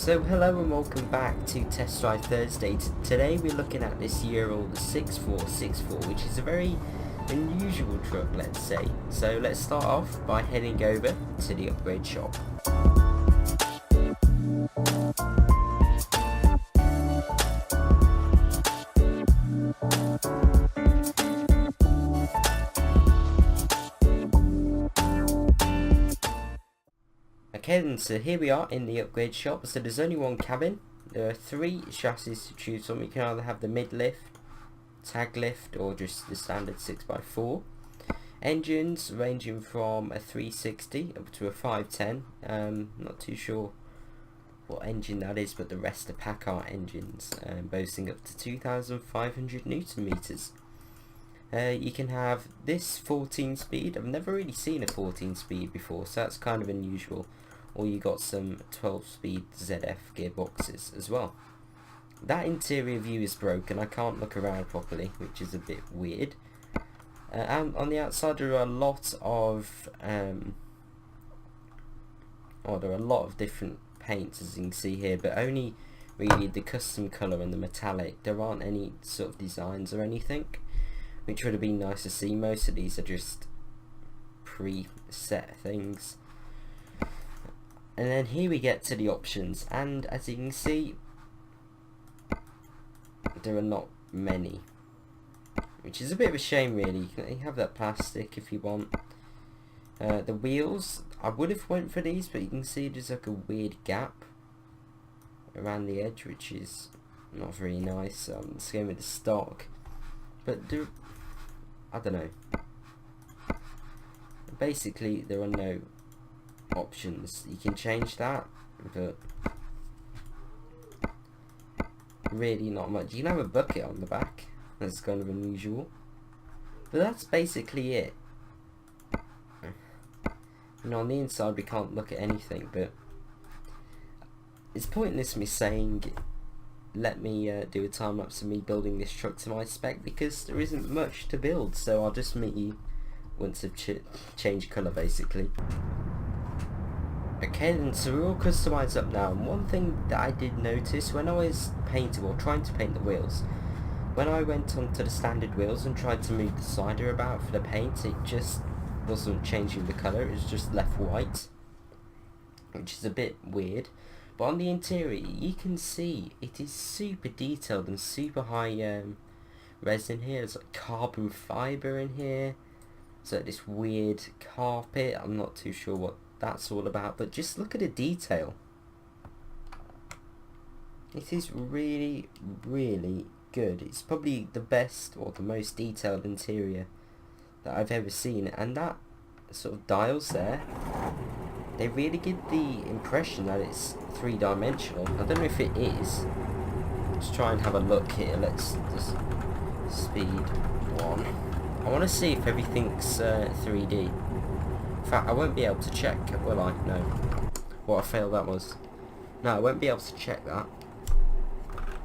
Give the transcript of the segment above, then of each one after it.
So hello and welcome back to Test Drive Thursday. Today we're looking at this Ural 6464, which is a very unusual truck, let's say. So let's start off by heading over to the upgrade shop. Okay, then, so here we are in the upgrade shop. So there's only one cabin. There are three chassis to choose from. You can either have the mid lift, tag lift, or just the standard 6x4. Engines ranging from a 360 up to a 510. Not too sure what engine that is, but the rest are Packard engines, boasting up to 2,500 Newton meters. You can have this 14 speed. I've never really seen a 14 speed before, so that's kind of unusual. Or you got some 12 speed ZF gearboxes as well. That interior view is broken. I can't look around properly, which is a bit weird. And on the outside there are a lot of there are a lot of different paints, as you can see here, but only really the custom colour and the metallic. There aren't any sort of designs or anything, which would have been nice to see. Most of these are just pre-set things. And then here we get to the options, and as you can see, there are not many, which is a bit of a shame really. You can have that plastic if you want. The wheels, I would have went for these, but you can see there's like a weird gap around the edge, which is not very nice. So I'm just going with the stock, but I don't know. Basically, there are no options. You can change that, but really not much. You can have a bucket on the back. That's kind of unusual, but that's basically it. You know, on the inside we can't look at anything, but it's pointless me saying let me do a time lapse of me building this truck to my spec, because there isn't much to build. So I'll just meet you once I've changed colour basically. Okay then, so we're all customised up now, and one thing that I did notice when I was painting or trying to paint the wheels, when I went onto the standard wheels and tried to move the slider about for the paint, it just wasn't changing the colour, it was just left white, which is a bit weird. But on the interior you can see it is super detailed and super high resin here. There's like carbon fibre in here, so this weird carpet, I'm not too sure what that's all about, but just look at the detail. It is really good. It's probably the best or the most detailed interior that I've ever seen, and that sort of dials there, they really give the impression that it's three-dimensional. I don't know if it is. Let's try and have a look here. Let's just speed 1. I want to see if everything's 3D. In fact, I won't be able to check, will I? No. What a fail that was. No, I won't be able to check that.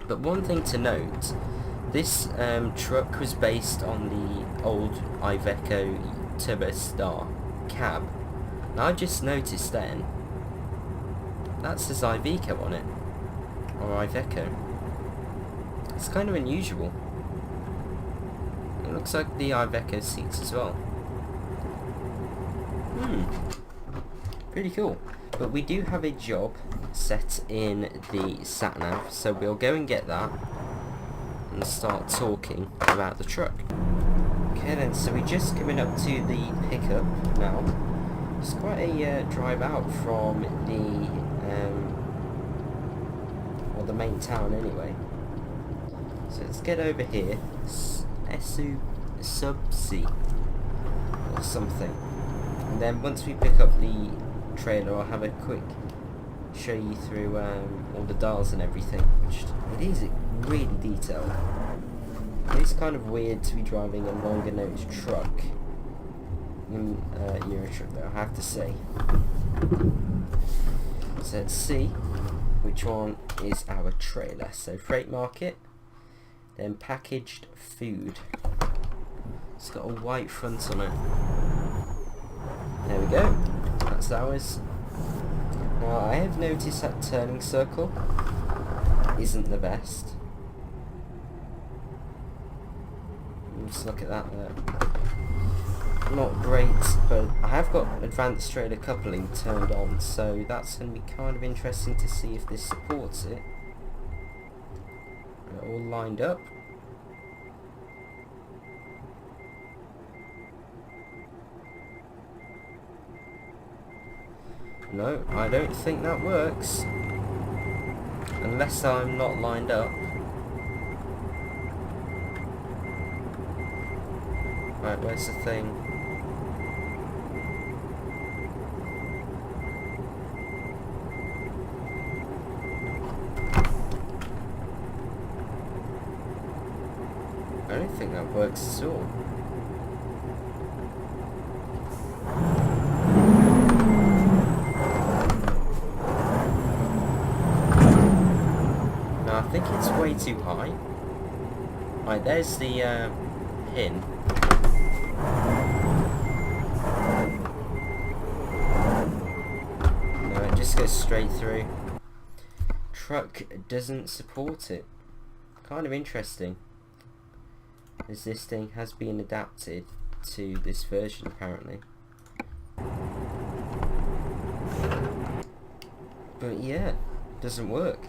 But one thing to note, this truck was based on the old Iveco Turbostar cab. Now I just noticed then, that says Iveco on it, or Iveco. It's kind of unusual. It looks like the Iveco seats as well. Pretty cool. But we do have a job set in the sat nav, so we'll go and get that and start talking about the truck. Okay then, so we're just coming up to the pickup now. It's quite a drive out from the the main town anyway. So let's get over here. Asus Subsea or something. And then once we pick up the trailer, I'll have a quick show you through all the dials and everything, which it is really detailed. It's kind of weird to be driving a longer nose truck in Euro truck though, I have to say. So let's see which one is our trailer. So freight market, then packaged food. It's got a white front on it. There we go, that's ours. Now I have noticed that turning circle isn't the best. Just look at that there. Not great, but I have got advanced trailer coupling turned on, so that's going to be kind of interesting to see if this supports it. They're all lined up. No, I don't think that works. Unless I'm not lined up. Right, where's the thing? I don't think that works at all. No, I think it's way too high. Right, there's the pin. No, it just goes straight through. Truck doesn't support it. Kind of interesting, as this thing has been adapted to this version apparently. But yeah, doesn't work.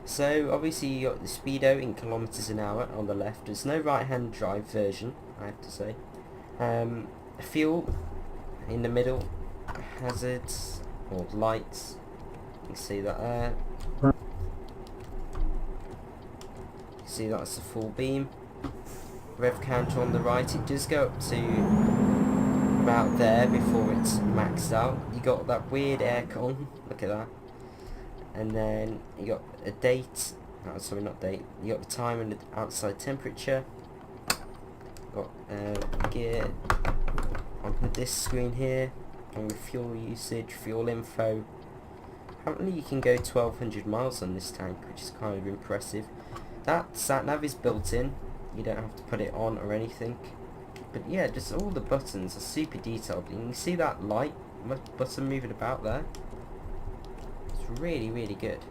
So obviously you got the speedo in kilometers an hour on the left. There's no right hand drive version, I have to say. Fuel in the middle, hazards or lights, you can see that there. You can see that's the full beam. Rev counter on the right, it does go up to about there before it's maxed out. You got that weird aircon, look at that. And then you got a date, oh, sorry not date, you got the time and the outside temperature. Got gear on this screen here, and with fuel usage, fuel info. Apparently you can go 1200 miles on this tank, which is kind of impressive. That sat nav is built in, you don't have to put it on or anything. But yeah, just all the buttons are super detailed. You can see that light button moving about there. It's really, really good.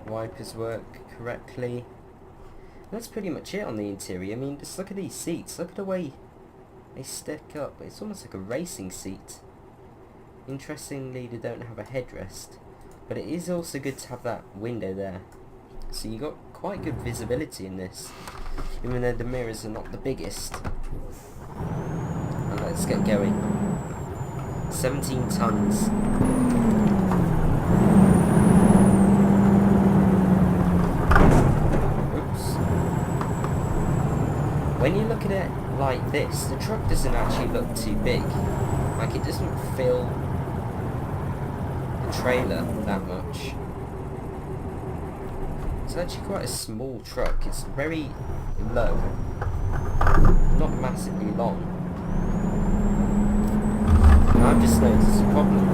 Wipers work correctly. That's pretty much it on the interior. I mean, just look at these seats. Look at the way they stack up. It's almost like a racing seat. Interestingly, they don't have a headrest, but it is also good to have that window there. So you got quite good visibility in this, even though the mirrors are not the biggest. And let's get going. 17 tons. Oops. When you look at it like this, the truck doesn't actually look too big. Like, it doesn't fill the trailer that much. It's actually quite a small truck. It's very low, not massively long. And I've just noticed a problem.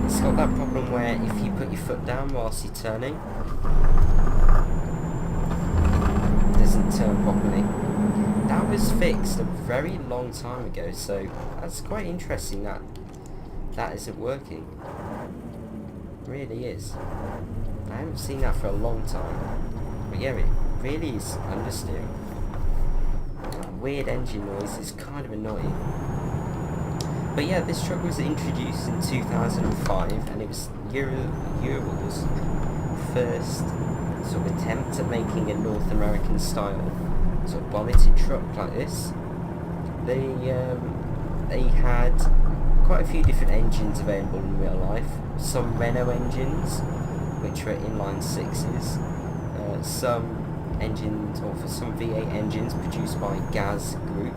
It's got that problem where if you put your foot down whilst you're turning, it doesn't turn properly. That was fixed a very long time ago, so that's quite interesting that that isn't working. It really is. I haven't seen that for a long time. But yeah, it really is understeering. That weird engine noise is kind of annoying. But yeah, this truck was introduced in 2005, and it was Ural's first sort of attempt at making a North American style sort of bonneted truck like this. They had quite a few different engines available in real life. Some Renault engines, which were inline sixes. Some engines, or for some V8 engines produced by Gaz Group,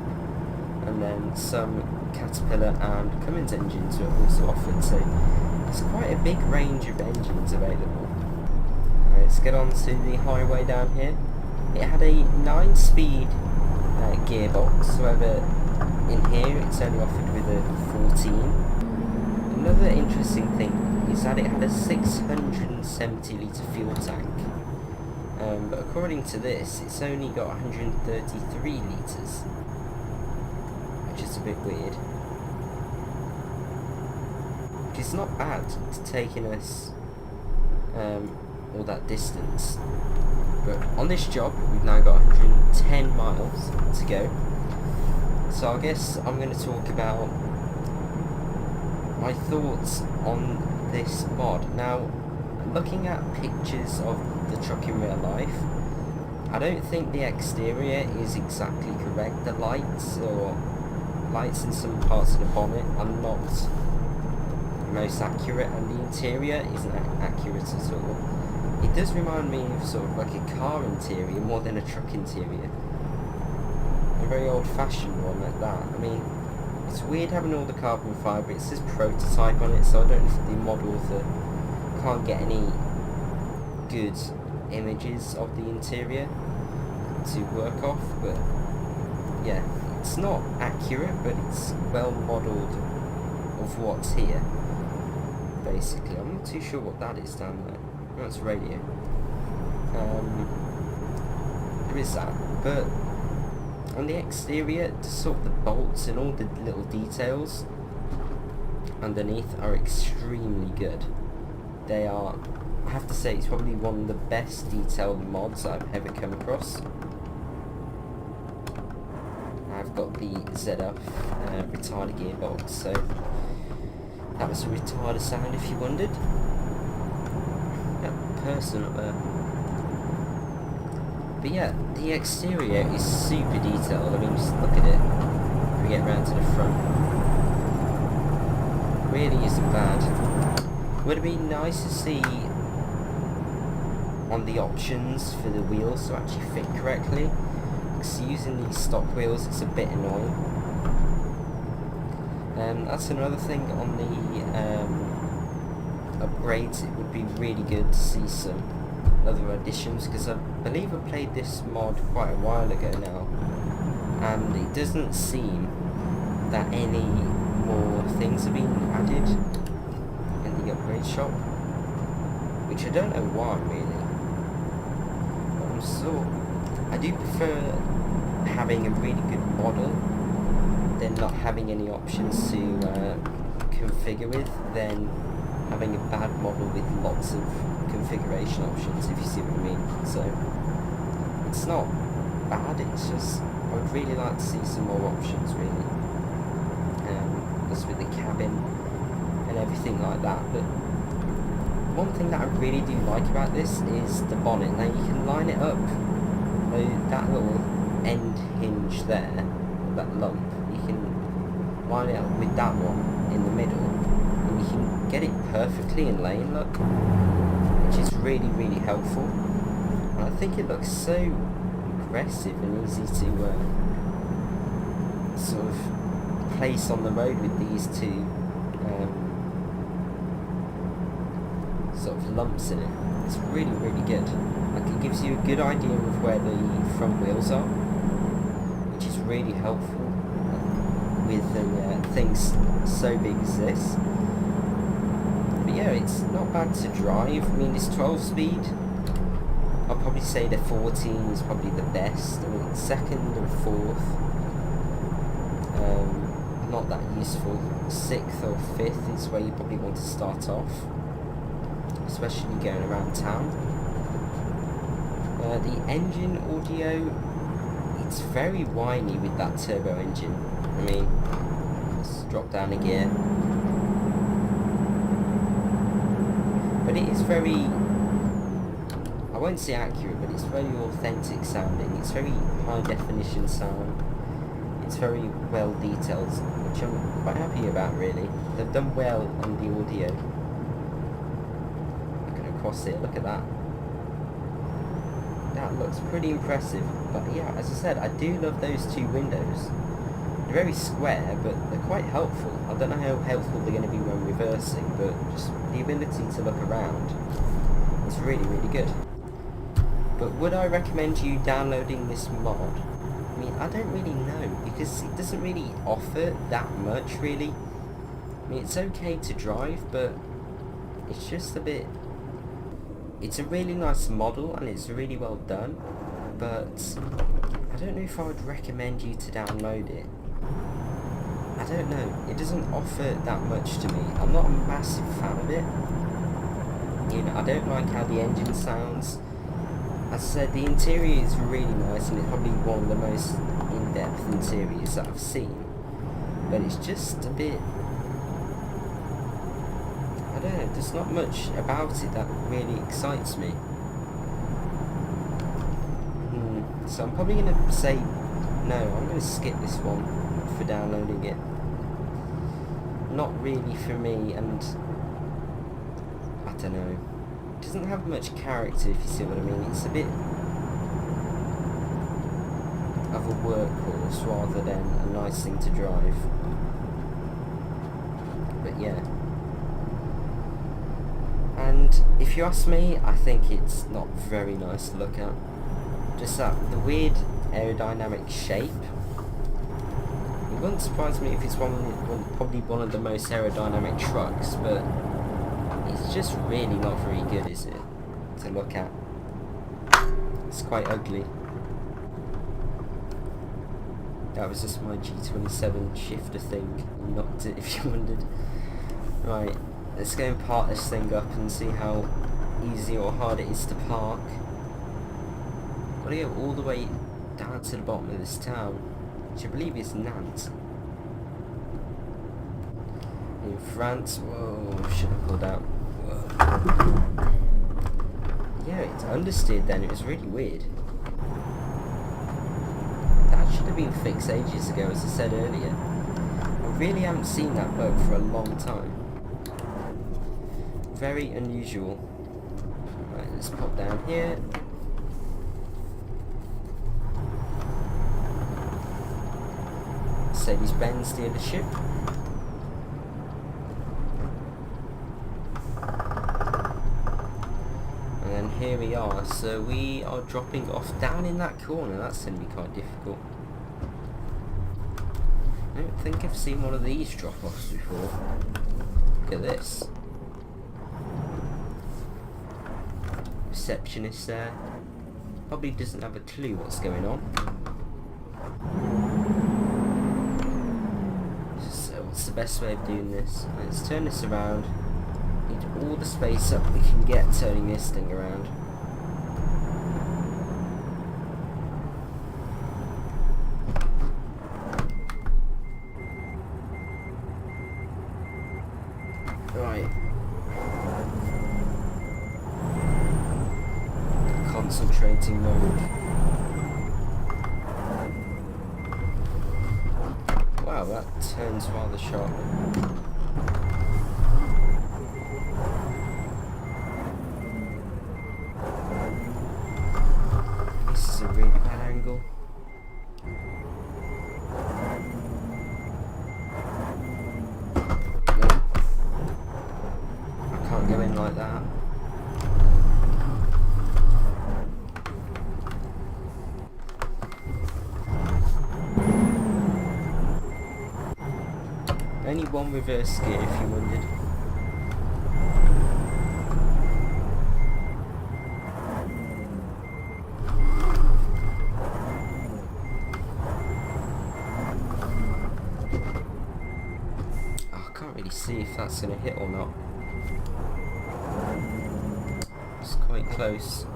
and then some Caterpillar and Cummins engines were also offered. So there's quite a big range of engines available. Right, let's get on to the highway down here. It had a 9-speed gearbox, however in here it's only offered with a 14. Another interesting thing is that it had a 670 litre fuel tank, but according to this it's only got 133 litres. which is a bit weird. It's not bad to taking us all that distance, but on this job we've now got 110 miles to go, so I guess I'm going to talk about my thoughts on this mod. Now, looking at pictures of the truck in real life, I don't think the exterior is exactly correct. The lights in some parts of the bonnet are not most accurate, and the interior isn't accurate at all. It does remind me of sort of like a car interior more than a truck interior. A very old-fashioned one at that. I mean, it's weird having all the carbon fibre. It says prototype on it, so I don't know if the model can't get any good images of the interior to work off, but yeah, it's not accurate, but it's well modelled of what's here. Basically, I'm not too sure what that is down there. Oh, it's radio. There is that, but on the exterior, just sort of the bolts and all the little details underneath are extremely good. They are, I have to say, it's probably one of the best detailed mods I've ever come across. I've got the ZF retarder gearbox, so that was a retarder sound if you wondered. That person up there. But yeah, the exterior is super detailed. I mean, just look at it. We get round to the front. Really isn't bad. Would it be nice to see on the options for the wheels to actually fit correctly? Because using these stock wheels, it's a bit annoying. That's another thing on the upgrades. It would be really good to see some other additions, because I believe I played this mod quite a while ago now, and it doesn't seem that any more things have been added in the upgrade shop, which I don't know why really. I do prefer having a really good model than not having any options to configure with, than having a bad model with lots of configuration options, if you see what I mean. So it's not bad, it's just I would really like to see some more options really, just with the cabin and everything like that. But one thing that I really do like about this is the bonnet. Now you can line it up, that little end hinge there, that lump, you can line it up with that one in the middle, and you can get it perfectly in lane look, which is really, really helpful. And I think it looks so aggressive and easy to sort of place on the road with these two sort of lumps in it. It's really, really good. Like, it gives you a good idea of where the front wheels are, which is really helpful with things so big as this. But yeah, it's not bad to drive. I mean, it's 12 speed. I'll probably say the 14 is probably the best. I mean, second and fourth, not that useful. 6th or 5th is where you probably want to start off, especially going around town. The engine audio, it's very whiny with that turbo engine. I mean, let's drop down a gear. But it is very, I won't say accurate, but it's very authentic sounding. It's very high definition sound. It's very well detailed, which I'm quite happy about really. They've done well on the audio. Looking across it, look at that. That looks pretty impressive. But yeah, as I said, I do love those two windows. They're very square, but they're quite helpful. I don't know how helpful they're going to be when reversing, but just the ability to look around is really, really good. But would I recommend you downloading this mod? I mean, I don't really know, because it doesn't really offer that much really. I mean, it's okay to drive, but it's just a bit, it's a really nice model and it's really well done, but I don't know if I would recommend you to download it. I don't know, it doesn't offer that much to me. I'm not a massive fan of it. You know, I don't like how the engine sounds. As I said, the interior is really nice and it's probably one of the most in-depth interiors that I've seen. But it's just a bit, I don't know, there's not much about it that really excites me. So I'm probably going to say no, I'm going to skip this one for downloading it. Not really for me, and I don't know, it doesn't have much character, if you see what I mean. It's a bit of a workhorse rather than a nice thing to drive. But yeah, and if you ask me, I think it's not very nice to look at. Just that the weird aerodynamic shape. It wouldn't surprise me if it's probably one of the most aerodynamic trucks, but it's just really not very good, is it, to look at? It's quite ugly. That was just my G27 shifter thing. You knocked it, if you wondered. Right, let's go and park this thing up and see how easy or hard it is to park. Gotta go all the way down to the bottom of this town, which I believe is Nantes. In France, whoa, should have pulled out. Whoa. Yeah, it's understeered then, it was really weird. That should have been fixed ages ago, as I said earlier. I really haven't seen that bug for a long time. Very unusual. Right, let's pop down here. Mercedes-Benz dealership. And then here we are, so we are dropping off down in that corner. That's going to be quite difficult. I don't think I've seen one of these drop-offs before. Look at this. Receptionist there. Probably doesn't have a clue what's going on. What's the best way of doing this? Let's turn this around. Need all the space up we can get turning this thing around. Right. Concentrating mode. Wow, that turns rather sharp. This is a really bad angle. No. I can't go in like that. Only one reverse gear, if you wondered. Oh, I can't really see if that's going to hit or not. It's quite close.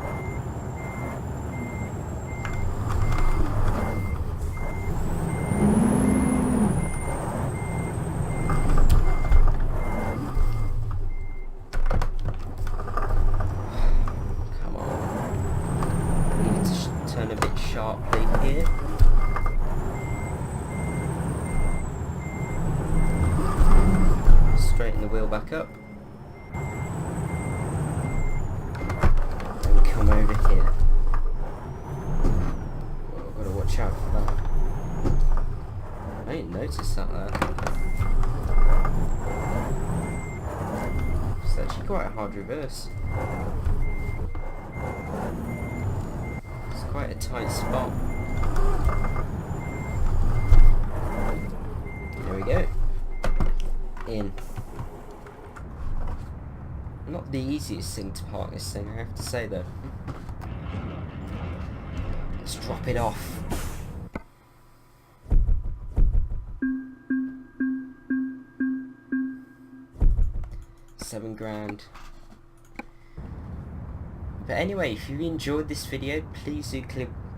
Straighten the wheel back up and come over here. Well, I've got to watch out for that. I didn't notice that there. It's actually quite a hard reverse. It's quite a tight spot. There we go. In. Not the easiest thing to park this thing, I have to say though. Let's drop it off. 7 grand. But anyway, if you enjoyed this video, please do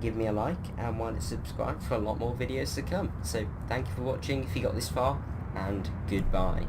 give me a like and why not subscribe for a lot more videos to come. So thank you for watching if you got this far, and goodbye.